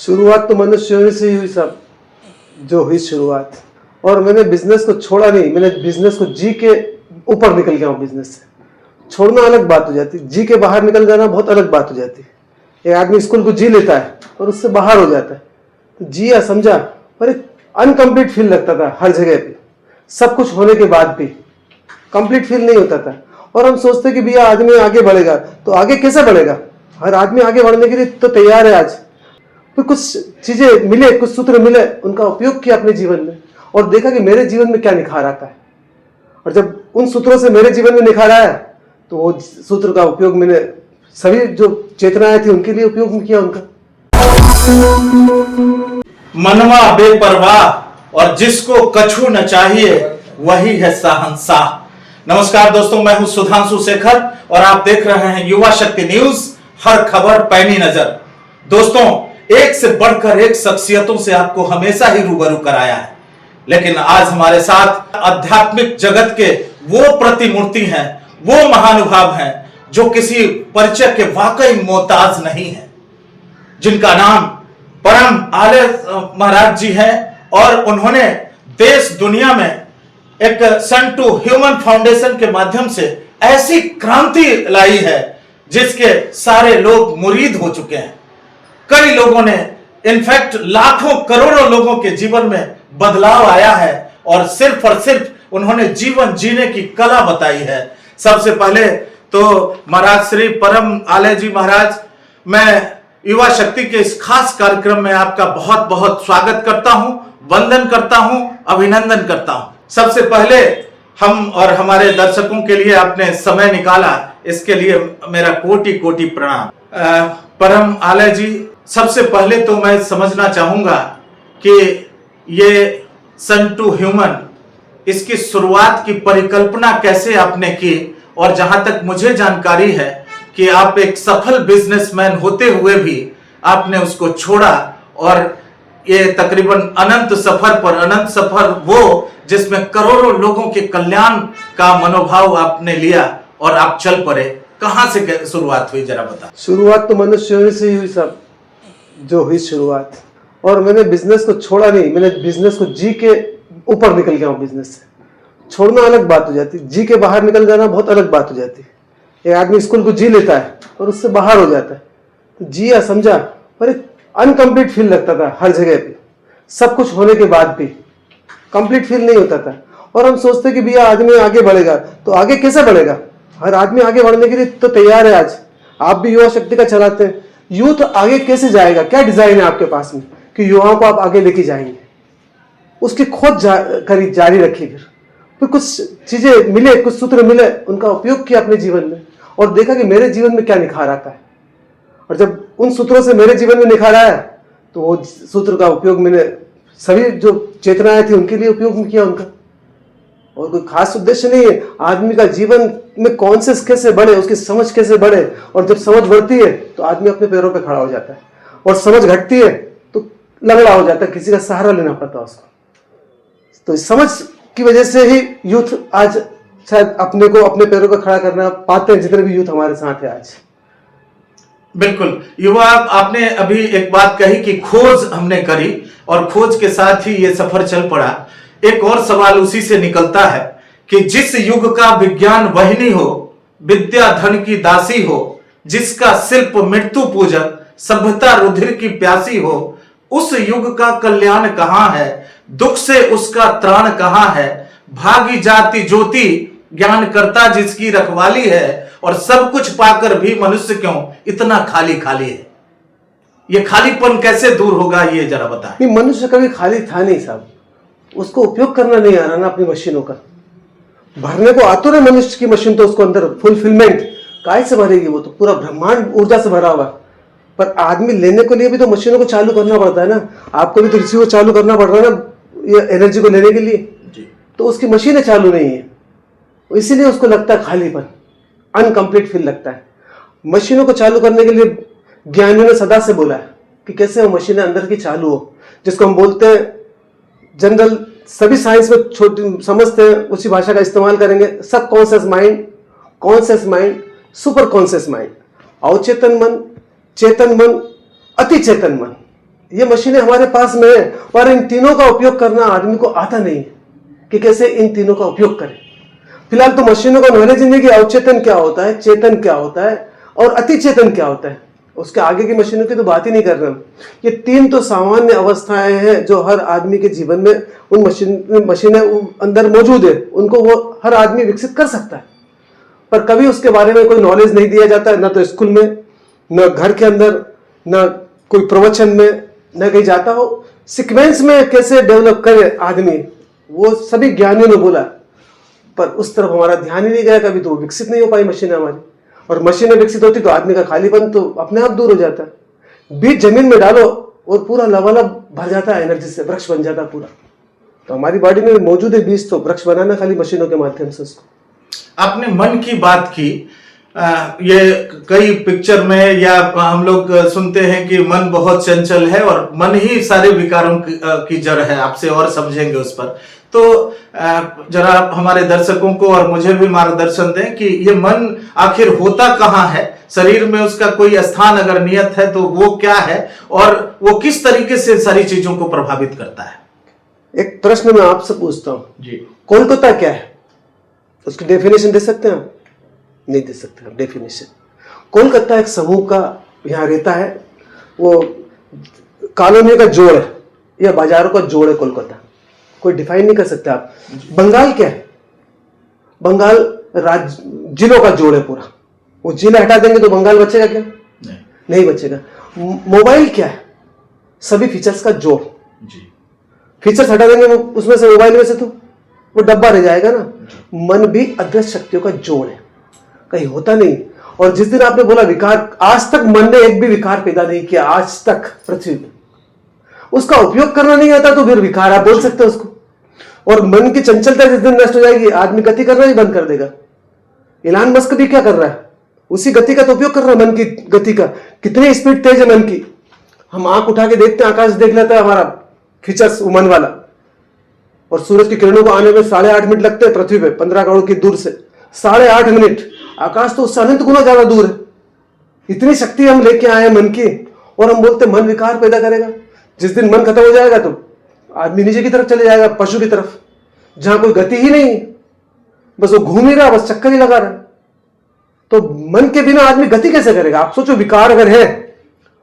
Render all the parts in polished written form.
शुरुआत तो मनुष्य से ही हुई सब, जो हुई शुरुआत। और मैंने बिजनेस को छोड़ा नहीं, मैंने बिजनेस को जी के ऊपर निकल गया हूँ। बिजनेस से छोड़ना अलग बात हो जाती, जी के बाहर निकल जाना बहुत अलग बात हो जाती। एक आदमी स्कूल को जी लेता है और उससे बाहर हो जाता है, तो जिया समझा पर एक अनकम्प्लीट फील लगता था हर जगह पे। सब कुछ होने के बाद भी कंप्लीट फील नहीं होता था। और हम सोचते कि भैया आदमी आगे बढ़ेगा, तो आगे कैसे बढ़ेगा? हर आदमी आगे बढ़ने के लिए तो तैयार है आज। फिर कुछ चीजें मिले, कुछ सूत्र मिले, उनका उपयोग किया अपने जीवन में और देखा कि मेरे जीवन में क्या निखार आता है। और जब उन सूत्रों से मेरे जीवन में निखार आया तो वो सूत्र का उपयोग मैंने सभी जो चेतनाएं थी उनके लिए उपयोग किया उनका। मनवा बेपरवाह और जिसको कछु न चाहिए वही है शहंशाह। नमस्कार दोस्तों, मैं हूं सुधांशु शेखर और आप देख रहे हैं युवा शक्ति न्यूज, हर खबर पैनी नजर। दोस्तों, एक से बढ़कर एक शख्सियतों से आपको हमेशा ही रूबरू कराया है, लेकिन आज हमारे साथ आध्यात्मिक जगत के वो प्रतिमूर्ति हैं, वो महानुभाव हैं जो किसी परिचय के वाकई मोहताज नहीं है, जिनका नाम परम आले महाराज जी हैं। और उन्होंने देश दुनिया में एक सन टू ह्यूमन फाउंडेशन के माध्यम से ऐसी क्रांति लाई है जिसके सारे लोग मुरीद हो चुके हैं। कई लोगों ने, इनफैक्ट लाखों करोड़ों लोगों के जीवन में बदलाव आया है और सिर्फ उन्होंने जीवन जीने की कला बताई है। सबसे पहले तो महाराज श्री परम आले जी महाराज, मैं युवा शक्ति के इस खास कार्यक्रम में आपका बहुत बहुत स्वागत करता हूं, वंदन करता हूं, अभिनंदन करता हूं। सबसे पहले हम और हमारे दर्शकों के लिए आपने समय निकाला, इसके लिए मेरा कोटि कोटि प्रणाम। परम आले जी, सबसे पहले तो मैं समझना चाहूंगा कि ये सन टू ह्यूमन, इसकी शुरुआत की परिकल्पना कैसे आपने की, और जहां तक मुझे जानकारी है कि आप एक सफल बिजनेसमैन होते हुए भी आपने उसको छोड़ा और ये तकरीबन अनंत सफर वो जिसमें करोड़ों लोगों के कल्याण का मनोभाव आपने लिया और आप चल पड़े। कहां से शुरुआत हुई, जरा बता। शुरुआत तो मनुष्य से ही हुई सब, जो हुई शुरुआत। और मैंने बिजनेस को छोड़ा नहीं, मैंने बिजनेस को जी के ऊपर निकल गया हूँ। बिजनेस से छोड़ना अलग बात हो जाती, जी के बाहर निकल जाना बहुत अलग बात हो जाती। एक आदमी स्कूल को जी लेता है और उससे बाहर हो जाता है, तो जिया समझा पर एक अनकम्प्लीट फील लगता था हर जगह पे। सब कुछ होने के बाद भी कंप्लीट फील नहीं होता था। और हम सोचते कि भैया आदमी आगे बढ़ेगा, तो आगे कैसे बढ़ेगा? हर आदमी आगे बढ़ने के लिए तो तैयार है आज। आप भी युवा शक्ति का चलाते हैं, यूथ आगे कैसे जाएगा? क्या डिजाइन है आपके पास में कि युवाओं को आप आगे लेके जाएंगे? उसकी खोज जारी रखिए। फिर कुछ चीजें मिले, कुछ सूत्र मिले, उनका उपयोग किया अपने जीवन में और देखा कि मेरे जीवन में क्या निखार आता है। और जब उन सूत्रों से मेरे जीवन में निखार आया तो वो सूत्र का उपयोग मैंने सभी जो चेतनाएं थी उनके लिए उपयोग किया उनका। और कोई खास उद्देश्य नहीं है, आदमी का जीवन में कॉन्शियस कैसे बढ़े, उसकी समझ कैसे बढ़े। और जब समझ बढ़ती है तो आदमी अपने पैरों पे खड़ा हो जाता है, और समझ घटती है तो लंगड़ा हो जाता है, किसी का सहारा लेना पड़ता है उसको। तो इस समझ की वजह से ही यूथ आज शायद अपने को अपने पैरों पर खड़ा करना पाते हैं, जितने भी यूथ हमारे साथ है आज। बिल्कुल युवा, आपने अभी एक बात कही कि खोज हमने करी और खोज के साथ ही ये सफर चल पड़ा। एक और सवाल उसी से निकलता है कि जिस युग का विज्ञान वहनी हो, विद्या धन की दासी हो, जिसका शिल्प मृत्यु पूजक, सभ्यता रुधिर की प्यासी हो, उस युग का कल्याण कहां है? दुख से उसका त्राण कहां है? भागी जाति ज्योति ज्ञान करता जिसकी रखवाली है, और सब कुछ पाकर भी मनुष्य क्यों इतना खाली खाली है? ये खालीपन कैसे दूर होगा, ये जरा बता। नहीं, मनुष्य कभी खाली था नहीं साहब, उसको उपयोग करना नहीं आ रहा ना अपनी मशीनों का। भरने को आतुर है मनुष्य की मशीन, तो उसको अंदर फुलफिलमेंट काय से भरेगी? वो तो पूरा ब्रह्मांड ऊर्जा से भरा हुआ। पर आदमी लेने के लिए भी तो मशीनों को चालू करना पड़ता है ना। आपको भी तो किसी को चालू करना पड़ रहा है ना, ये एनर्जी को लेने के लिए जी। तो उसकी मशीनें चालू नहीं है, इसीलिए उसको लगता है खालीपन, अनकम्प्लीट फील लगता है। मशीनों को चालू करने के लिए ज्ञानियों ने सदा से बोला है कि कैसे वो मशीनें अंदर की चालू हो, जिसको हम बोलते हैं जनरल, सभी साइंस में छोटी समझते हैं, उसी भाषा का इस्तेमाल करेंगे। सब conscious mind, conscious mind, super conscious mind, अवचेतन मन, चेतन मन, अति चेतन मन, ये मशीनें हमारे पास में है और इन तीनों का उपयोग करना आदमी को आता नहीं है कि कैसे इन तीनों का उपयोग करें। फिलहाल तो मशीनों का नॉलेज ही नहीं कि अवचेतन क्या होता है, चेतन क्या होता है और अति चेतन क्या होता है। उसके आगे की मशीनों की तो बात ही नहीं कर रहे हम। ये तीन तो सामान्य अवस्थाएं हैं जो हर आदमी के जीवन में उन मशीनें अंदर मौजूद है, उनको वो हर आदमी विकसित कर सकता है, पर कभी उसके बारे में कोई नॉलेज नहीं दिया जाता, ना तो स्कूल में, न घर के अंदर, न कोई प्रवचन में, न कहीं जाता हो। सीक्वेंस में कैसे डेवलप करे आदमी, वो सभी ज्ञानियों ने बोला, पर उस तरफ हमारा ध्यान ही नहीं गया कभी, तो विकसित नहीं हो पाई मशीनें हमारी। और मशीनें विकसित होती तो आदमी का खालीपन तो अपने आप दूर हो जाता है। बीज जमीन में डालो और पूरा लबालब भर जाता है एनर्जी से, वृक्ष बन जाता है पूरा। तो हमारी बॉडी में मौजूद है बीज, तो वृक्ष बनाना खाली मशीनों के माध्यम से उसको। आपने मन की बात की। ये कई पिक्चर में या हम लोग सुनते हैं कि मन बहुत चंचल है और मन ही सारे विकारों की जड़ है। आपसे और समझेंगे उस पर। तो जरा हमारे दर्शकों को और मुझे भी मार्गदर्शन दें कि ये मन आखिर होता कहाँ है, शरीर में उसका कोई स्थान अगर नियत है तो वो क्या है और वो किस तरीके से सारी चीजों को प्रभावित करता है। एक प्रश्न मैं आपसे पूछता हूं जी, कोलकाता क्या है? उसकी डेफिनेशन दे सकते हैं आप? नहीं दे सकते आप डेफिनेशन। कोलकाता एक समूह का यहाँ रहता है, वो कॉलोनी का जोड़ है या बाजारों का जोड़ है कोलकाता, कोई डिफाइन नहीं कर सकते आप। बंगाल क्या है? बंगाल जिलों का जोड़ है पूरा। वो जिला हटा देंगे तो बंगाल बचेगा क्या? नहीं बचेगा। मोबाइल क्या है? सभी फीचर्स का जोड़। फीचर्स हटा देंगे उसमें से, मोबाइल में से, तो वो डब्बा रह जाएगा ना। मन भी अदृश्य शक्तियों का जोड़ है, कहीं होता नहीं। और जिस दिन आपने बोला विकार, आज तक मन ने एक भी विकार पैदा नहीं किया, आज तक पृथ्वी में। उसका उपयोग करना नहीं आता तो फिर विकार आप बोल सकते हो उसको। और मन की चंचलता जिस दिन नष्ट हो जाएगी, आदमी गति करना ही बंद कर देगा। इलान मस्क भी क्या कर रहा है? उसी गति का तो उपयोग कर रहा है, मन की गति का। कितनी स्पीड तेज है मन की। हम आंख उठा के देखते हैं, आकाश देख लेता है हमारा फीचर्स मन वाला। और सूरज की किरणों को आने में 8.5 मिनट लगते हैं पृथ्वी पे 15 करोड़ की दूर से। 8.5 मिनट। आकाश तो उससे अनंत गुना ज्यादा दूर है। इतनी शक्ति हम लेके आए मन की, और हम बोलते मन विकार पैदा करेगा। जिस दिन मन खत्म हो जाएगा तो आदमी नीचे की तरफ चले जाएगा, पशु की तरफ, जहां कोई गति ही नहीं है, बस वो घूम ही रहा, बस चक्कर ही लगा रहा। तो मन के बिना आदमी गति कैसे करेगा? आप सोचो, विकार अगर है,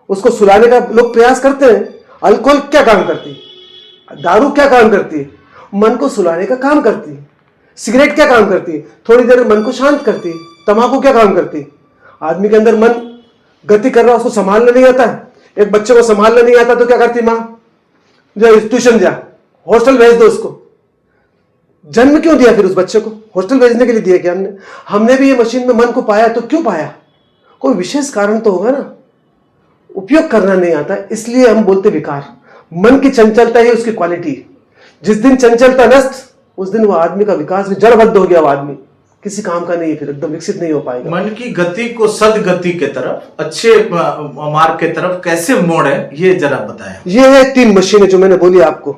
उसको सुलाने का लोग प्रयास करते हैं। अल्कोहल क्या काम करती है? दारू क्या काम करती है? मन को सुलाने का काम करती है। सिगरेट क्या काम करती है? थोड़ी देर मन को शांत करती है। तंबाकू क्या काम करती है? आदमी के अंदर मन गति कर रहा, उसको संभालना नहीं आता है। एक बच्चे को संभालना नहीं आता तो क्या करती मां? जो ट्यूशन जा, हॉस्टल भेज दो उसको। जन्म क्यों दिया फिर उस बच्चे को? हॉस्टल भेजने के लिए दिया क्या हमने? हमने भी ये मशीन में मन को पाया, तो क्यों पाया? कोई विशेष कारण तो होगा ना। उपयोग करना नहीं आता, इसलिए हम बोलते विकार। मन की चंचलता ही उसकी क्वालिटी। जिस दिन चंचलता नष्ट, उस दिन वो आदमी का विकास भी जड़बद्ध हो गया। वो आदमी किसी काम का नहीं है, फिर एकदम विकसित नहीं हो पाएगा। मन की गति को सदगति के तरफ, अच्छे मार्ग के तरफ कैसे मोड़े, ये जरा बताएं। ये है 3 मशीनें जो मैंने बोली आपको,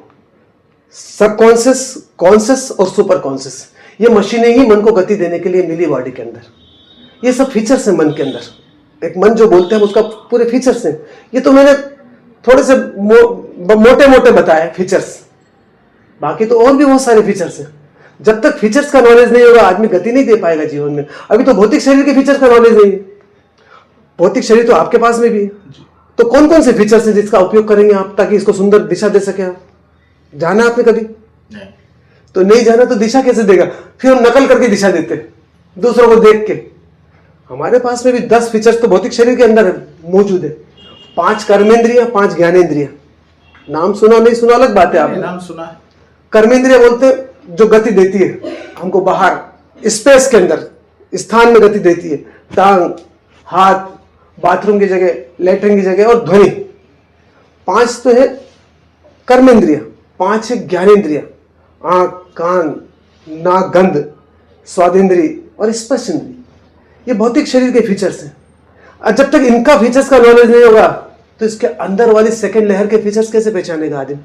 सबकॉन्शियस, कॉन्शियस और सुपर कॉन्शियस। ये मशीनें ही मन को गति देने के लिए मिली बॉडी के अंदर। ये सब फीचर्स हैं मन के अंदर। एक मन जो बोलते हैं उसका पूरे फीचर्स हैं। ये तो मैंने थोड़े से मोटे मोटे बताए फीचर्स, बाकी तो और भी बहुत सारे फीचर्स हैं। जब तक फीचर्स का नॉलेज नहीं होगा, आदमी गति नहीं दे पाएगा जीवन में। अभी तो भौतिक शरीर के फीचर्स का नॉलेज नहीं है। भौतिक शरीर तो आपके पास में भी है, तो कौन कौन से फीचर्स हैं जिसका उपयोग करेंगे आप, ताकि इसको सुंदर दिशा दे सके आप? जाना आपने कभी? नहीं। तो नहीं जाना तो दिशा कैसे देगा? फिर हम नकल करके दिशा देते दूसरों को देख के। हमारे पास में भी 10 फीचर्स तो भौतिक शरीर के अंदर मौजूद है। 5 कर्मेंद्रियां, 5 ज्ञानेंद्रियां। नाम सुना नहीं सुना अलग बात है। आपने नाम सुना है। कर्मेंद्रिय बोलते हैं जो गति देती है हमको बाहर स्पेस के अंदर, स्थान में गति देती है। टांग, हाथ, बाथरूम की जगह, लेटरिन की जगह, और ध्वनि। 5 तो है कर्मेंद्रिय, 5 है ज्ञानेंद्रिय। आंख, कान, नाक, गंध, स्वादेंद्री और स्पर्श इंद्री। ये भौतिक शरीर के फीचर्स हैं। और जब तक इनका फीचर्स का नॉलेज नहीं होगा तो इसके अंदर वाली सेकंड लेयर के फीचर्स कैसे पहचानेगा आदमी?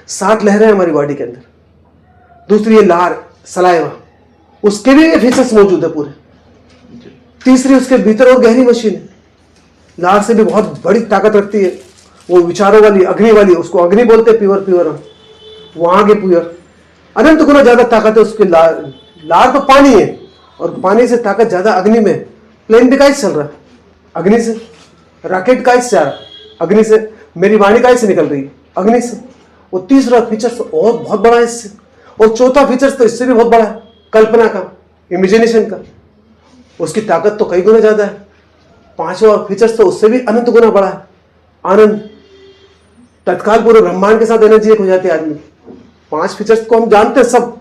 7 लहरें हैं हमारी बॉडी के अंदर। दूसरी है लार, सलाइवा, उसके भी ये फीचर्स मौजूद है पूरे। तीसरी उसके भीतर और गहरी मशीन है, लार से भी बहुत बड़ी ताकत रखती है। वो विचारों वाली, अग्नि वाली, उसको अग्नि बोलते, प्योर प्योर, वहां के प्योर, अनंत गुना ज्यादा ताकत है उसके। लार तो पानी है, और पानी से ताकत ज्यादा अग्नि में। प्लेन भी कैसे चल रहा है? अग्नि से। रॉकेट कैसे जा रहा है? अग्नि से। मेरी वाणी कैसे निकल रही है? अग्नि से। वो तीसरा फीचर्स और बहुत बड़ा है इससे, और चौथा फीचर्स तो इससे भी बहुत बड़ा है, कल्पना का, इमेजिनेशन का। उसकी ताकत तो कई गुना ज्यादा है। पांचवा फीचर्स तो उससे भी अनंत गुना बड़ा है, आनंद। तत्काल पूरे ब्रह्मांड के साथ एनर्जी एक हो जाती है आदमी। 5 फीचर्स को हम जानते हैं सब,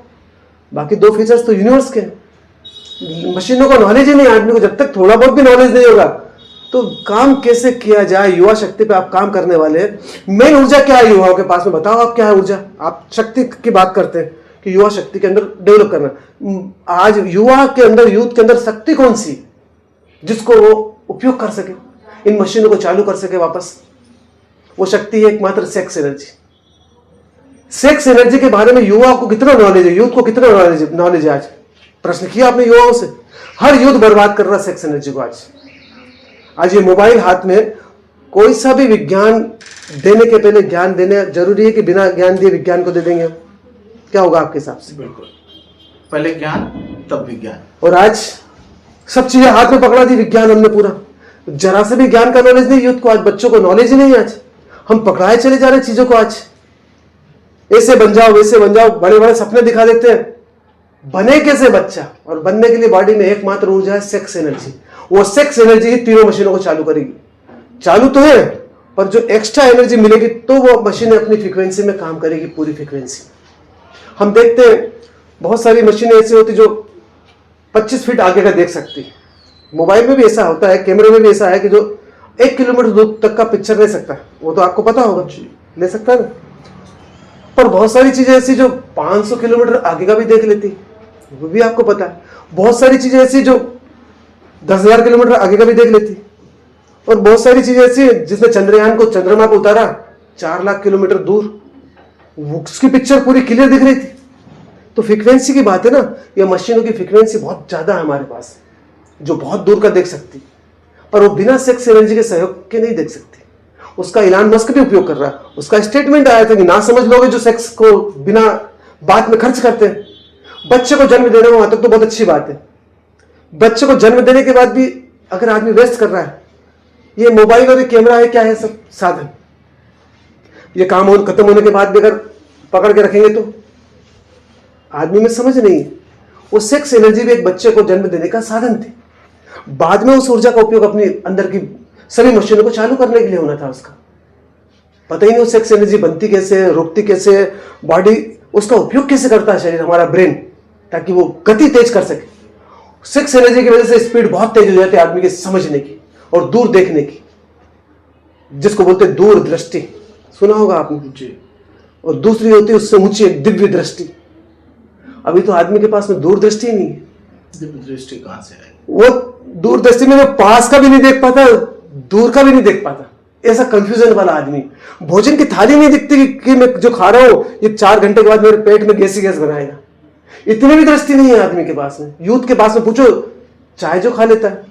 बाकी 2 फीचर्स तो यूनिवर्स के हैं। मशीनों का नॉलेज ही नहीं आदमी को। जब तक थोड़ा बहुत भी नॉलेज नहीं होगा तो काम कैसे किया जाए। युवा शक्ति पे आप काम करने वाले हैं। मेन ऊर्जा क्या है युवाओं के पास में? बताओ आप, क्या है ऊर्जा? आप शक्ति की बात करते हैं कि युवा शक्ति के अंदर डेवलप करना। आज युवा के अंदर, यूथ के अंदर शक्ति कौन सी जिसको वो उपयोग कर सके, इन मशीनों को चालू कर सके वापस? वो शक्ति है एकमात्र सेक्स एनर्जी। सेक्स एनर्जी के बारे में युवा को कितना नॉलेज है, यूथ को कितना नॉलेज है? आज प्रश्न किया आपने युवाओं से? हर यूथ बर्बाद कर रहा है सेक्स एनर्जी को। आज ये मोबाइल हाथ में, कोई सा भी विज्ञान देने के पहले ज्ञान देने जरूरी है कि बिना ज्ञान दिए विज्ञान को दे देंगे? क्या होगा आपके हिसाब से? बिल्कुल, पहले ज्ञान तब विज्ञान। और आज सब चीजें हाथ में पकड़ा दी विज्ञान हमने पूरा। जरा से भी ज्ञान का नॉलेज नहीं यूथ को। आज बच्चों को नॉलेज ही नहीं। आज हम पकड़ाए चले जा रहे चीजों को। आज ऐसे बन जाओ, वैसे बन जाओ, बड़े बड़े सपने दिखा देते हैं। बने कैसे बच्चा? और बनने के लिए बॉडी में एकमात्र ऊर्जा है सेक्स एनर्जी। वो सेक्स एनर्जी ही तीनों मशीनों को चालू करेगी। चालू तो है, पर जो एक्स्ट्रा एनर्जी मिलेगी तो वो मशीनें अपनी फ्रीक्वेंसी में काम करेगी, पूरी फ्रीक्वेंसी। हम देखते हैं बहुत सारी मशीनें ऐसी होती जो 25 फीट आगे का देख सकती। मोबाइल में भी ऐसा होता है, कैमरे में भी ऐसा है कि जो 1 किलोमीटर दूर तक का पिक्चर ले सकता है। वो तो आपको पता होगा, ले सकता है ना। पर बहुत सारी चीजें ऐसी जो 500 किलोमीटर आगे का भी देख लेती, वो भी आपको पता है। बहुत सारी चीजें ऐसी जो 10,000 किलोमीटर आगे का भी देख लेती, और बहुत सारी चीजें ऐसी जिसने चंद्रयान को चंद्रमा पर उतारा 4 लाख किलोमीटर दूर, उसकी पिक्चर पूरी क्लियर दिख रही थी। तो फ्रीक्वेंसी की बात है ना, ये मशीनों की फ्रीक्वेंसी बहुत ज्यादा है हमारे पास, जो बहुत दूर का देख सकती, पर वो बिना सेक्स एनर्जी के सहयोग के नहीं देख सकती। उसका इलान मस्क भी उपयोग कर रहा है। उसका स्टेटमेंट आया था कि ना समझ लोगे जो सेक्स को बिना बात में खर्च करते हैं। बच्चे को जन्म देने में वहां तक तो बहुत अच्छी बात है। बच्चे को जन्म देने के बाद भी अगर आदमी वेस्ट कर रहा है, ये मोबाइल और ये कैमरा है, क्या है? सब साधन। ये काम खत्म होने के बाद भी अगर पकड़ के रखेंगे तो आदमी में समझ नहीं है। वो सेक्स एनर्जी भी एक बच्चे को जन्म देने का साधन थी। बाद में उस ऊर्जा का उपयोग अपनी अंदर की सभी मशीनों को चालू करने के लिए होना था। उसका पता ही नहीं वो सेक्स एनर्जी बनती कैसे, रुकती कैसे, बॉडी उसका उपयोग कैसे करता है शरीर, हमारा ब्रेन, ताकि वो गति तेज कर सके। सेक्स एनर्जी की वजह से स्पीड बहुत तेज हो जाती है आदमी की समझने की और दूर देखने की, जिसको बोलते हैं दूरदृष्टि। सुना होगा आपने जी। और दूसरी होती है उससे ऊंची एक दिव्य दृष्टि। अभी तो आदमी के पास में दूरदृष्टि नहीं है। दिव्य दृष्टि कहां से है? वो दूरदृष्टि में पास का भी नहीं देख पाता, दूर का भी नहीं देख पाता। ऐसा कंफ्यूजन वाला आदमी। भोजन की थाली नहीं दिखती कि मैं जो खा रहा हूं ये 4 घंटे के बाद मेरे पेट में गैस ही गैस बनाएगा। इतनी भी दृष्टि नहीं है आदमी के पास में। यूथ के पास में पूछो, चाय जो खा लेता है,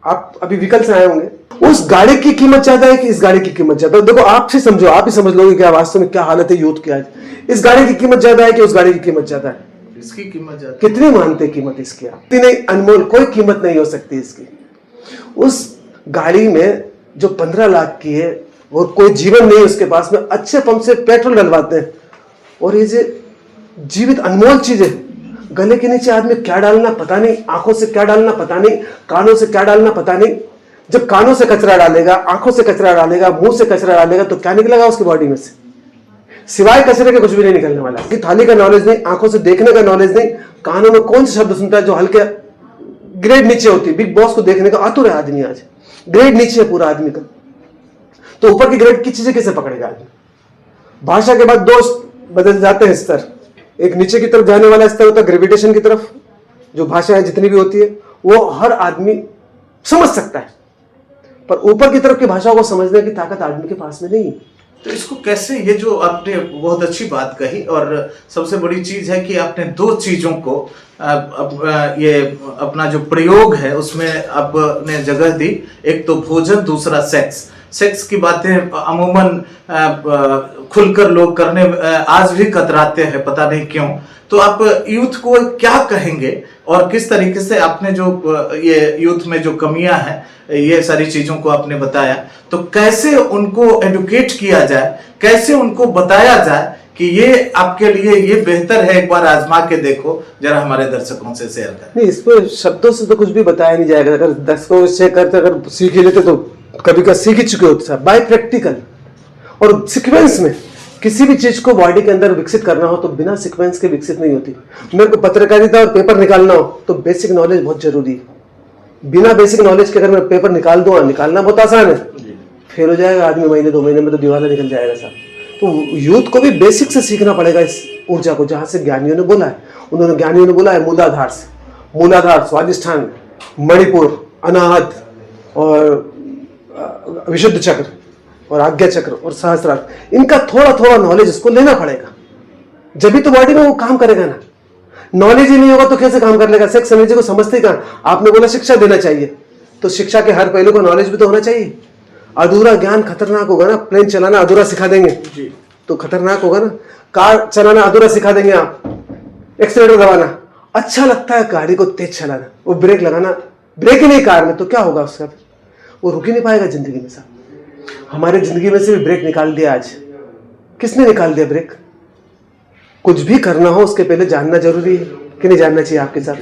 आप अभी व्हीकल से आए होंगे, उस गाड़ी की कीमत ज्यादा है कि इस गाड़ी की कीमत ज्यादा है? देखो आप से समझो, आप ही समझ लोगे क्या वास्तव में क्या हालत है यूथ की आज। इस गाड़ी की कीमत ज्यादा है कि उस गाड़ी की कीमत ज्यादा है? इसकी कीमत ज्यादा। कितनी मानते कीमत इसकी? आप इतनी अनमोल कोई कीमत नहीं हो सकती इसकी। उस गाड़ी में जो 15 लाख की है और कोई जीवन नहीं उसके पास में, अच्छे पंप से पेट्रोल डलवाते हैं, और ये जो जीवित अनमोल चीज है, गले के नीचे आदमी क्या डालना पता नहीं, आंखों से क्या डालना पता नहीं, कानों से क्या डालना पता नहीं। जब कानों से कचरा डालेगा, आंखों से कचरा डालेगा, मुंह से कचरा डालेगा, तो क्या निकलेगा उसकी बॉडी में से? सिवाय कचरे के कुछ भी नहीं निकलने वाला। कि थाली का नॉलेज नहीं, आंखों से देखने का नॉलेज नहीं, कानों में कौन से शब्द सुनता है जो हल्के ग्रेड नीचे होती है। बिग बॉस को देखने का आतुर है आदमी, आज ग्रेड नीचे है पूरा आदमी का, तो ऊपर की ग्रेड की चीजें कैसे पकड़ेगा आदमी? भाषा के बाद 2 बदल जाते हैं स्तर। एक नीचे की तरफ जाने वाला स्तर होता है ग्रेविटेशन की तरफ, जो भाषा है जितनी भी होती है वो हर आदमी समझ सकता है, पर ऊपर की तरफ की भाषा को समझने की ताकत आदमी के पास में नहीं है। तो इसको कैसे, ये जो आपने बहुत अच्छी बात कही, और सबसे बड़ी चीज है कि आपने 2 चीजों को ये अपना जो प्रयोग है उसमें आपने जगह दी। एक तो भोजन, दूसरा सेक्स। सेक्स की बातें अमूमन खुलकर लोग करने आज भी कतराते हैं, पता नहीं क्यों। तो आप यूथ को क्या कहेंगे और किस तरीके से आपने जो ये यूथ में जो कमियां हैं ये सारी चीजों को आपने बताया, तो कैसे उनको एडुकेट किया जाए, कैसे उनको बताया जाए कि ये आपके लिए ये बेहतर है, एक बार आजमा के देखो, जरा हमारे दर्शकों से शेयर करें। नहीं, इसमें शब्दों से तो कुछ भी बताया नहीं जाएगा। अगर दर्शकों से करते, अगर सीख ही लेते तो कभी का सीख ही चुके होते साहब, बाय प्रैक्टिकल और सीक्वेंस में। किसी भी चीज को बॉडी के अंदर विकसित करना हो तो बिना सीक्वेंस के विकसित नहीं होती। मेरे को पत्रकारिता और पेपर निकालना हो तो बेसिक नॉलेज बहुत जरूरी है। बिना बेसिक नॉलेज के अगर मैं पेपर निकाल दूंगा, निकालना बहुत आसान है, फेल हो जाएगा आदमी महीने 2 महीने में, तो दीवाना निकल जाएगा साहब। तो यूथ को भी बेसिक से सीखना पड़ेगा इस ऊर्जा को, जहां से ज्ञानियों ने बोला है। उन्होंने ज्ञानियों ने बोला है मूलाधार से। मूलाधार स्वादिष्ठान, मणिपुर, अनाहत और विशुद्ध चक्र और आज्ञा चक्र और सहस्त्रार, इनका थोड़ा थोड़ा नॉलेज इसको लेना पड़ेगा, जब भी तो बॉडी में वो काम करेगा ना। नॉलेज ही नहीं होगा तो कैसे काम कर लेगा? सेक्स एनर्जी को समझते ही कहाँ? आपने बोला शिक्षा देना चाहिए, तो शिक्षा के हर पहलू को नॉलेज भी तो होना चाहिए। अधूरा ज्ञान खतरनाक होगा ना। प्लेन चलाना अधूरा सिखा देंगे तो खतरनाक होगा ना। कार चलाना अधूरा सिखा देंगे आप, एक्सीलेटर दबाना अच्छा लगता है, गाड़ी को तेज चलाना, वो ब्रेक लगाना, ब्रेक ही नहीं कार में, तो क्या होगा उसका? वो रुक ही नहीं पाएगा जिंदगी में साहब। हमारे जिंदगी में से भी ब्रेक निकाल दिया आज। किसने निकाल दिया ब्रेक? कुछ भी करना हो उसके पहले जानना जरूरी है कि नहीं जानना चाहिए? आपके साथ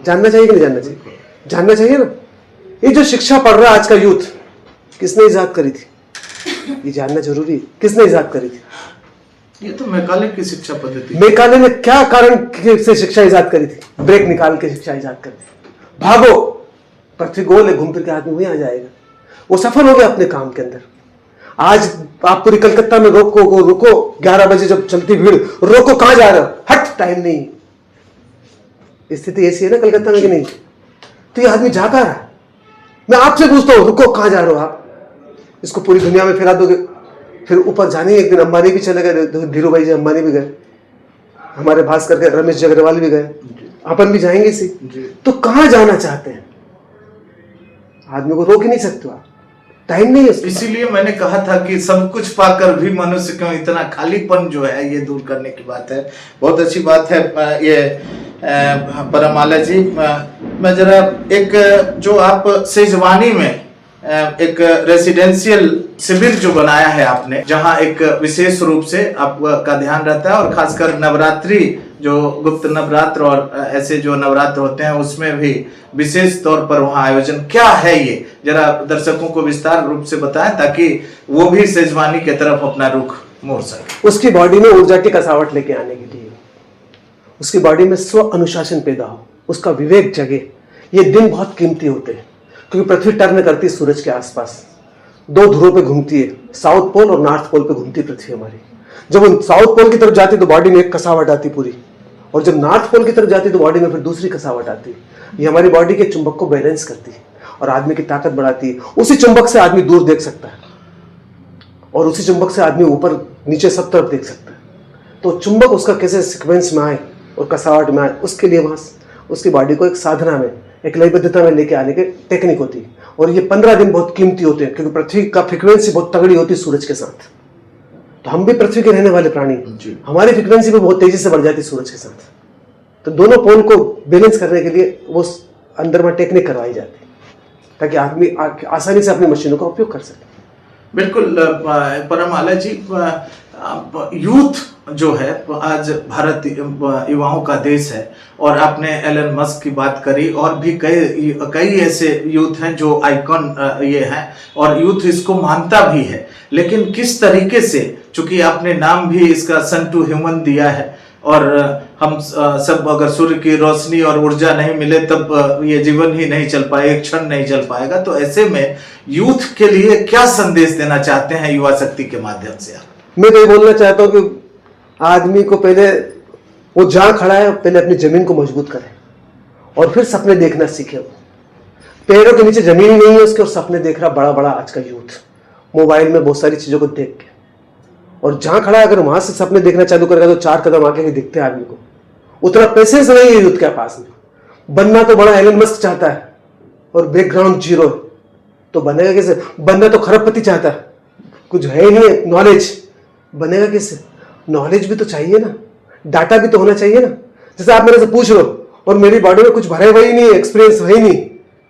जानना चाहिए कि नहीं जानना चाहिए? जानना चाहिए ना। ये जो शिक्षा पढ़ रहा है आज का यूथ, किसने इजाद करी थी? ये जानना जरूरी है, किसने इजाद करी थी? ये तो मैकाले की शिक्षा पद्धति। मैकाले ने क्या कारण से शिक्षा इजाद करी थी? ब्रेक निकाल के शिक्षा इजाद कर दी। भागो, पृथ्वी गोल है, घूम फिर के आदमी वहीं आ जाएगा। वो सफल हो गया अपने काम के अंदर। आज आप पूरी कलकत्ता में रोको 11 बजे जब चलती भीड़, रोको, कहां जा रहे हो? हट, टाइम नहीं। स्थिति ऐसी है ना कलकत्ता में कि नहीं? तो ये आदमी जा कहां रहा है? मैं आपसे पूछता हूं, रुको, कहां जा रहे हो आप? इसको पूरी दुनिया में फैला दोगे, फिर ऊपर जाने। एक दिन अंबानी भी चले गए, धीरू भाई जी अंबानी भी गए, हमारे भास्कर के रमेश जी अग्रवाल भी गए, अपन भी जाएंगे इसी। तो कहां जाना चाहते हैं? आदमी को रोक ही नहीं सकते आप, टाइम नहीं है। इसीलिए मैंने कहा था कि सब कुछ पाकर भी मनुष्य क्यों इतना खालीपन जो है ये दूर करने की बात है। बहुत अच्छी बात है ये परमाला जी। मैं जरा एक जो आप सेजवानी में एक रेसिडेंशियल शिविर जो बनाया है आपने, जहां एक विशेष रूप से आपका ध्यान रहता है और खासकर नवरात्रि, जो गुप्त नवरात्र और ऐसे जो नवरात्र होते हैं उसमें भी विशेष तौर पर वहां आयोजन क्या है, ये जरा दर्शकों को विस्तार रूप से बताएं ताकि वो भी सेजवानी की तरफ अपना रुख मोड़ सके। उसकी बॉडी में ऊर्जा की कसावट लेके आने के लिए, उसकी बॉडी में स्व अनुशासन पैदा हो, उसका विवेक जगे। ये दिन बहुत कीमती होते हैं क्योंकि पृथ्वी टर्न करती है सूरज के आसपास, 2 ध्रुवों पे घूमती है, साउथ पोल और नॉर्थ पोल पे घूमती पृथ्वी हमारी। जब वो साउथ पोल की तरफ जाती तो बॉडी में एक कसावट आती पूरी, और जब नॉर्थ पोल की तरफ जाती तो बॉडी में फिर दूसरी कसावट आती। ये हमारी बॉडी के चुंबक को बैलेंस करती है और आदमी की ताकत बढ़ाती है। उसी चुंबक से आदमी दूर देख सकता है और उसी चुंबक से आदमी ऊपर नीचे सब तरफ देख सकता है। तो चुंबक उसका कैसे सीक्वेंस में आए और कसावट में आए, उसके लिए वहां उसकी बॉडी को एक साधना में, एक लयबद्धता में लेके आने की टेक्निक होती है। और ये 15 दिन बहुत कीमती होते हैं क्योंकि पृथ्वी का फ्रिक्वेंसी बहुत तगड़ी होती है सूरज के साथ। तो हम भी पृथ्वी के रहने वाले प्राणी, हमारी फ्रिक्वेंसी भी बहुत तेजी से बढ़ जाती है सूरज के साथ। तो दोनों पोल को बैलेंस करने के लिए वो अंदर में टेक्निक करवाई जाती है ताकि आदमी आसानी से अपनी मशीनों का उपयोग कर सके। बिल्कुल परमाला जी, यूथ जो है आज भारत युवाओं का देश है और आपने एलन मस्क की बात करी और भी कई ऐसे यूथ हैं जो आइकॉन ये हैं और यूथ इसको मानता भी है। लेकिन किस तरीके से, चूंकि आपने नाम भी इसका सन टू ह्यूमन दिया है और हम सब अगर सूर्य की रोशनी और ऊर्जा नहीं मिले तब ये जीवन ही नहीं चल पाए, एक क्षण नहीं चल पाएगा। तो ऐसे में यूथ के लिए क्या संदेश देना चाहते हैं युवा शक्ति के माध्यम से आप? मैं तो ये बोलना चाहता हूँ कि आदमी को पहले वो जहां खड़ा है पहले अपनी जमीन को मजबूत करे और फिर सपने देखना सीखे। पैरों के नीचे जमीन ही नहीं है उसके और सपने देख रहा बड़ा बड़ा आज का यूथ, मोबाइल में बहुत सारी चीजों को देख के। और जहां खड़ा है अगर वहां से सपने देखना चालू करेगा तो 4 कदम आगे ही दिखते हैं आदमी को। उतना पेशेंस नहीं है यूथ के पास में। बनना तो बड़ा एलन मस्क चाहता है और बैकग्राउंड जीरो है। तो बनेगा कैसे? बनना तो खरबपति चाहता है, कुछ है ही नहीं नॉलेज, बनेगा कैसे? नॉलेज भी तो चाहिए ना, डाटा भी तो होना चाहिए ना। जैसे आप मेरे से पूछ रहे हो और मेरी बॉडी में कुछ भरे हुए ही नहीं, एक्सपीरियंस है ही नहीं,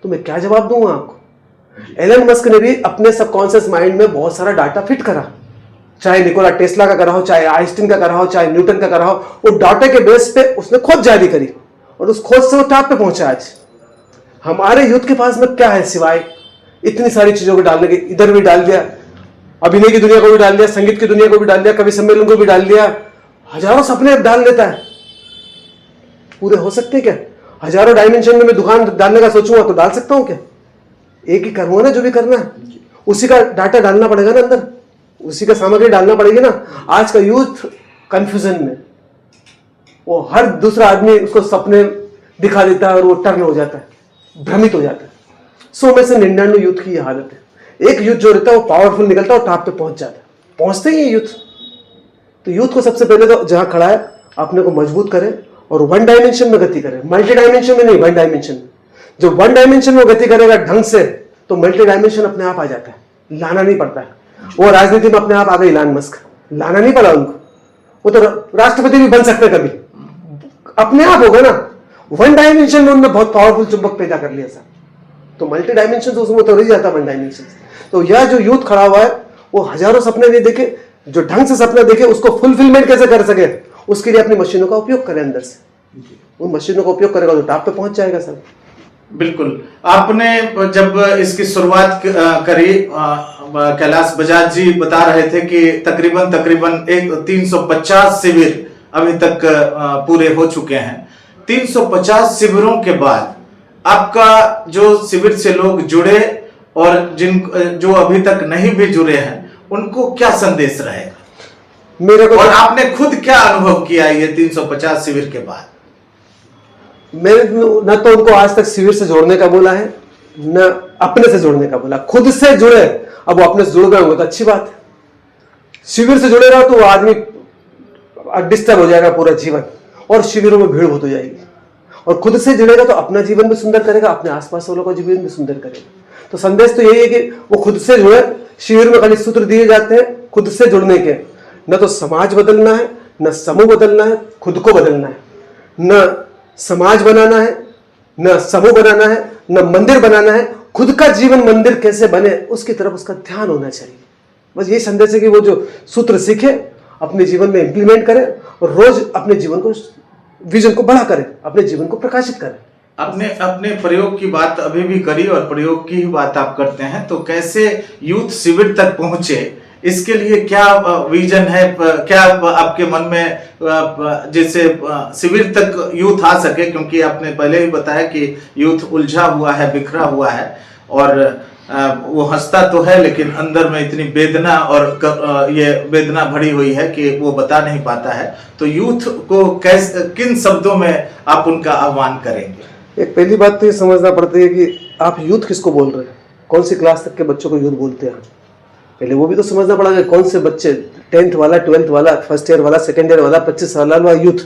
तो मैं क्या जवाब दूंगा आपको? एलन मस्क ने भी अपने सबकॉन्शियस माइंड में बहुत सारा डाटा फिट करा, चाहे निकोला टेस्ला का करा हो, चाहे आइंस्टीन का करा हो, चाहे न्यूटन का करा हो, वो डाटा के बेस पे उसने खोज जारी करी और उस खोज से वो टॉप पे पहुंचा। आज हमारे यूथ के पास में क्या है सिवाय इतनी सारी चीजों को डालने के? इधर भी डाल दिया, अभिनय की दुनिया को भी डाल दिया, संगीत की दुनिया को भी डाल दिया, कवि सम्मेलन को भी डाल दिया, हजारों सपने डाल देता है। पूरे हो सकते हैं क्या? हजारों डायमेंशन में मैं दुकान डालने का सोचूंगा तो डाल सकता हूं क्या? एक ही करूंगा ना जो भी करना है, उसी का डाटा डालना पड़ेगा ना, अंदर उसी का सामग्री डालना पड़ेगी ना। आज का यूथ कंफ्यूजन में, वो हर दूसरा आदमी उसको सपने दिखा देता है और वो टर्न हो जाता है, भ्रमित हो जाता है। 100 में से 99 यूथ की ये हालत है। एक यूथ जो रहता है वो पावरफुल निकलता है और टॉप पे पहुंच जाता है। पहुंचते ही यूथ, तो यूथ को सबसे पहले तो जहां खड़ा है अपने को मजबूत करे और वन डायमेंशन में गति करे, मल्टी डायमेंशन में नहीं, वन डायमेंशन में। जो वन डायमेंशन में गति करेगा ढंग से तो मल्टी डायमेंशन अपने आप आ जाता है, लाना नहीं पड़ता है। वो राजनीति में अपने आप आ गए इलान मस्क, लाना नहीं पड़ा उनको, वो तो राष्ट्रपति भी बन सकते कभी, अपने आप होगा ना। वन डायमेंशन में उन्होंने बहुत पावरफुल चुंबक पैदा कर लिया सर, तो मल्टी डायमेंशन से उसमें तो रह जाता वन डायमेंशन। तो यह जो यूथ खड़ा हुआ है वो हजारों सपने नहीं देखे, जो ढंग से सपना देखे उसको फुलफिलमेंट कैसे कर सके, उसके लिए अपनी मशीनों का उपयोग करे, अंदर से उन मशीनों का उपयोग करेगा तो टॉप पे पहुंच जाएगा सर। बिल्कुल। आपने जब इसकी शुरुआत करी, कैलाश बजाज जी बता रहे थे कि तकरीबन 350 शिविर अभी तक पूरे हो चुके हैं। 350 शिविरों के बाद आपका जो शिविर से लोग जुड़े और जो अभी तक नहीं भी जुड़े हैं उनको क्या संदेश रहेगा मेरे को? और आपने खुद क्या अनुभव किया ये 350 शिविर के बाद? मैंने न तो उनको आज तक शिविर से जोड़ने का बोला है, न अपने से जोड़ने का बोला, खुद से जुड़े। अब वो अपने से जुड़ गए होंगे तो अच्छी बात है। शिविर से जुड़ेगा तो वो आदमी डिस्टर्ब हो जाएगा पूरा जीवन और शिविरों में भीड़ बहुत हो जाएगी। और खुद से जुड़ेगा तो अपना जीवन भी सुंदर करेगा, अपने आसपास वालों का जीवन भी सुंदर करेगा। तो संदेश तो यही है कि वो खुद से जुड़े। शिविर में खाली सूत्र दिए जाते हैं खुद से जुड़ने के, न तो समाज बदलना है, न समूह बदलना है, खुद को बदलना है। न समाज बनाना है, न समूह बनाना है, न मंदिर बनाना है, खुद का जीवन मंदिर कैसे बने उसकी तरफ उसका ध्यान होना चाहिए। बस यही संदेश है कि वो जो सूत्र सीखे अपने जीवन में इंप्लीमेंट करे और रोज अपने जीवन को, विजन को बड़ा करे, अपने जीवन को प्रकाशित करे। आपने अपने प्रयोग की बात अभी भी करी और प्रयोग की ही बात आप करते हैं, तो कैसे यूथ शिविर तक पहुंचे, इसके लिए क्या विजन है, क्या आपके मन में जैसे शिविर तक यूथ आ सके? क्योंकि आपने पहले ही बताया कि यूथ उलझा हुआ है, बिखरा हुआ है और वो हंसता तो है लेकिन अंदर में इतनी वेदना और ये वेदना भरी हुई है कि वो बता नहीं पाता है। तो यूथ को कैसे, किन शब्दों में आप उनका आह्वान करेंगे? एक पहली बात तो ये समझना पड़ती है कि आप यूथ किसको बोल रहे हैं, कौन सी क्लास तक के बच्चों को यूथ बोलते हैं। पहले वो भी तो समझना पड़ेगा कौन से बच्चे, 10th वाला, 12th वाला, फर्स्ट ईयर वाला, सेकेंड ईयर वाला, 25 साल वाला यूथ।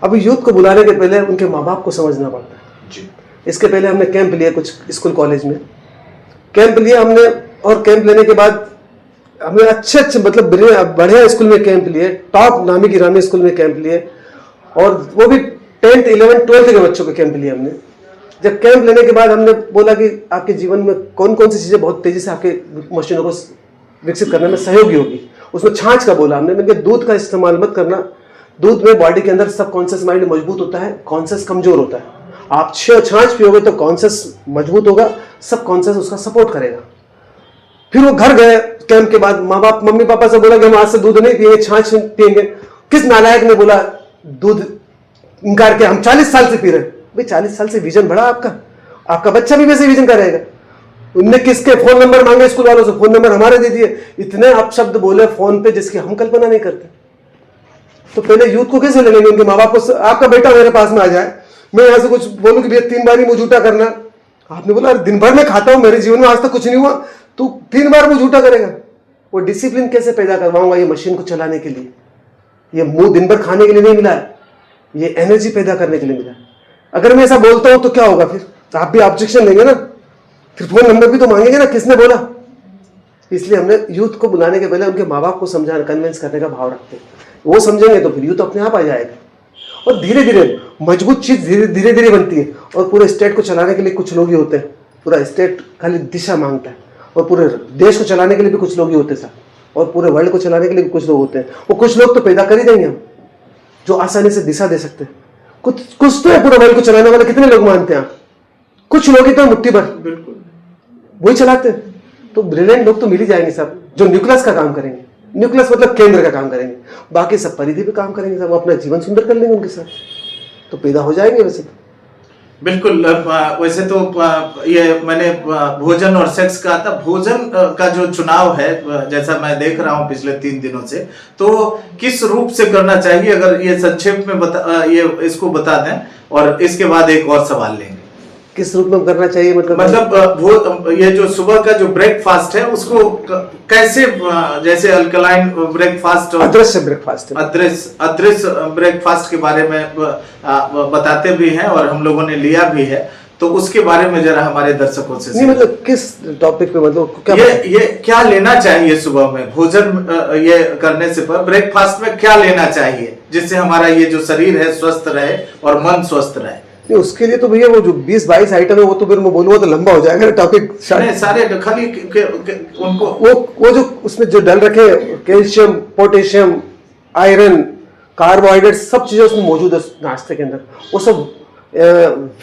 अभी यूथ को बुलाने के पहले उनके माँ बाप को समझना पड़ता है जी। इसके पहले हमने कैंप लिया कुछ स्कूल कॉलेज में, कैंप लिया हमने, और कैंप लेने के बाद हमने अच्छे मतलब बढ़िया स्कूल में कैंप लिए, टॉप नामी गिरामी स्कूल में कैंप लिए, और वो भी 10th, 11th, 12th के बच्चों के कैंप लिए हमने। जब कैंप लेने के बाद हमने बोला कि आपके जीवन में कौन कौन सी चीज़ें बहुत तेज़ी से आपके मशीनों को विकसित करने में सहयोगी होगी, उसमें छाछ का बोला हमने। मैंने दूध का इस्तेमाल मत करना, दूध में बॉडी के अंदर सब कॉन्शियस माइंड मजबूत होता है, कॉन्शियस कमजोर होता है। आप छाछ पियोगे तो कॉन्शियस मजबूत होगा, सब कॉन्शियस उसका सपोर्ट करेगा। फिर वो घर गए कैंप के बाद, माँ बाप मम्मी पापा से बोला कि हम आज से दूध नहीं पिएंगे, छाछ पिएंगे। किस नालायक ने बोला दूध इनकार किया, हम 40 साल से पी रहे। भाई 40 साल से विजन बढ़ा आपका बच्चा भी वैसे विजन करेगा। उनने किसके फोन नंबर मांगे स्कूल वालों से, फोन नंबर हमारे दे दिए। इतने अपशब्द बोले फोन पे जिसकी हम कल्पना नहीं करते। तो पहले यूथ को कैसे लगेंगे उनके माँ बाप को, आपका बेटा मेरे पास में आ जाए, मैं यहां से कुछ बोलूं कि भैया 3 बार ही मुंह झूठा करना, आपने बोला दिन भर में खाता हूं, मेरे जीवन में आज तक कुछ नहीं हुआ, तू 3 बार मुंह झूठा करेगा। वो डिसिप्लिन कैसे पैदा करवाऊंगा ये मशीन को चलाने के लिए? ये मुंह दिन भर खाने के लिए नहीं मिला है, ये एनर्जी पैदा करने के लिए मिला है। अगर मैं ऐसा बोलता हूं तो क्या होगा फिर? आप भी ऑब्जेक्शन लेंगे ना, फिर फोन नंबर भी तो मांगेंगे ना, किसने बोला। इसलिए हमने यूथ को बुलाने के पहले उनके माँ बाप को समझाना, कन्विंस करने का भाव रखते हैं। वो समझेंगे तो फिर यूथ अपने आप आ जाएगा। और धीरे धीरे मजबूत चीज धीरे धीरे बनती है। और पूरे स्टेट को चलाने के लिए कुछ लोग ही होते हैं, पूरा स्टेट खाली दिशा मांगता है। और पूरे देश को चलाने के लिए भी कुछ लोग ही होते हैं सर, और पूरे वर्ल्ड को चलाने के लिए भी कुछ लोग होते हैं। वो कुछ लोग तो पैदा कर ही देंगे हम, जो आसानी से दिशा दे सकते हैं। कुछ तो है पूरे वर्ल्ड को चलाने वाले, कितने लोग मानते हैं आप? कुछ लोग ही तो मुट्ठी भर, बिल्कुल वही चलाते हैं। तो ब्रिलियंट लोग तो मिल ही जाएंगे सब, जो न्यूक्लियस का काम करेंगे। न्यूक्लियस मतलब केंद्र का काम करेंगे, बाकी सब परिधि पे काम करेंगे, सब अपना जीवन सुंदर कर लेंगे उनके साथ, तो पैदा हो जाएंगे वैसे। बिल्कुल। वैसे तो ये मैंने भोजन और सेक्स कहा था। भोजन का जो चुनाव है, जैसा मैं देख रहा हूँ पिछले 3 दिनों से, तो किस रूप से करना चाहिए, अगर ये संक्षेप में ये इसको बता दें, और इसके बाद एक और सवाल लेंगे। किस रूप में करना चाहिए मतलब ये जो सुबह का जो ब्रेकफास्ट है उसको कैसे, जैसे अल्कलाइन ब्रेकफास्ट, अदृश्य ब्रेकफास्ट, अदृश्य ब्रेकफास्ट के बारे में बताते भी हैं और हम लोगों ने लिया भी है, तो उसके बारे में जरा हमारे दर्शकों से नहीं, मतलब किस टॉपिक पे, मतलब क्या ये क्या लेना चाहिए सुबह में, भोजन ये करने से पर ब्रेकफास्ट में क्या लेना चाहिए जिससे हमारा ये जो शरीर है स्वस्थ रहे और मन स्वस्थ रहे। नहीं, उसके लिए तो भैया वो जो 20-22 आइटम है वो तो फिर मैं बोलूँगा तो लंबा हो जाएगा टॉपिक। सारे खाली उनको वो जो उसमें जो डल रखे, कैल्शियम, पोटेशियम, आयरन, कार्बोहाइड्रेट, सब चीजें उसमें मौजूद है नाश्ते के अंदर। वो सब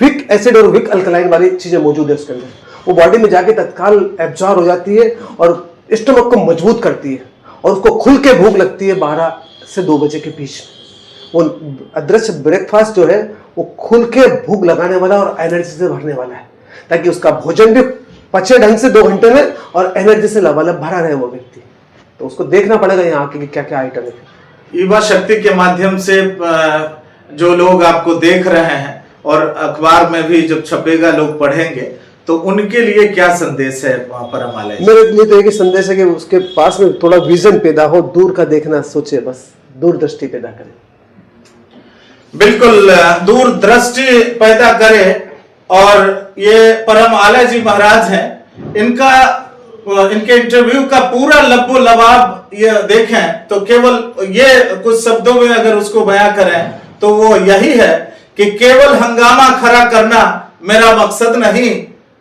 विक एसिड और विक अल्कलाइन वाली चीजें मौजूद है उसके अंदर। वो बॉडी में जाके तत्काल एब्जॉर्ब हो जाती है और स्टमक को मजबूत करती है, और उसको खुल के भूख लगती है 12 से 2 बजे के बीच। वो अदृश्य ब्रेकफास्ट जो है वो खुल के भूख लगाने वाला और एनर्जी से भरने वाला है, ताकि उसका भोजन भी पचे ढंग से 2 घंटे में और एनर्जी से लबालब भरा रहे वो व्यक्ति। तो उसको देखना पड़ेगा यहाँ आके कि क्या क्या आइटम है। युवा शक्ति के माध्यम से जो लोग आपको देख रहे हैं और अखबार में भी जब छपेगा लोग पढ़ेंगे, तो उनके लिए क्या संदेश है परम आलय? मेरे लिए तो एक ही संदेश है कि उसके पास में थोड़ा विजन पैदा हो, दूर का देखना सोचे, बस दूरदृष्टि पैदा करें। बिल्कुल, दूरदृष्टि पैदा करे। और ये परम आलय जी महाराज हैं, इनके इंटरव्यू का पूरा लब्बो लबाब ये देखें तो केवल ये कुछ शब्दों में अगर उसको बयां करें तो वो यही है कि केवल हंगामा खड़ा करना मेरा मकसद नहीं,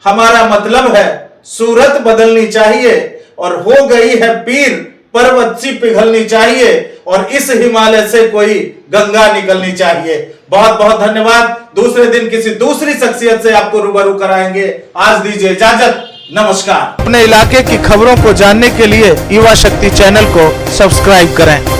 हमारा मतलब है सूरत बदलनी चाहिए, और हो गई है पीर पर्वत सी पिघलनी चाहिए, और इस हिमालय से कोई गंगा निकलनी चाहिए। बहुत बहुत धन्यवाद। दूसरे दिन किसी दूसरी शख्सियत से आपको रूबरू कराएंगे। आज दीजिए इजाजत, नमस्कार। अपने इलाके की खबरों को जानने के लिए युवा शक्ति चैनल को सब्सक्राइब करें।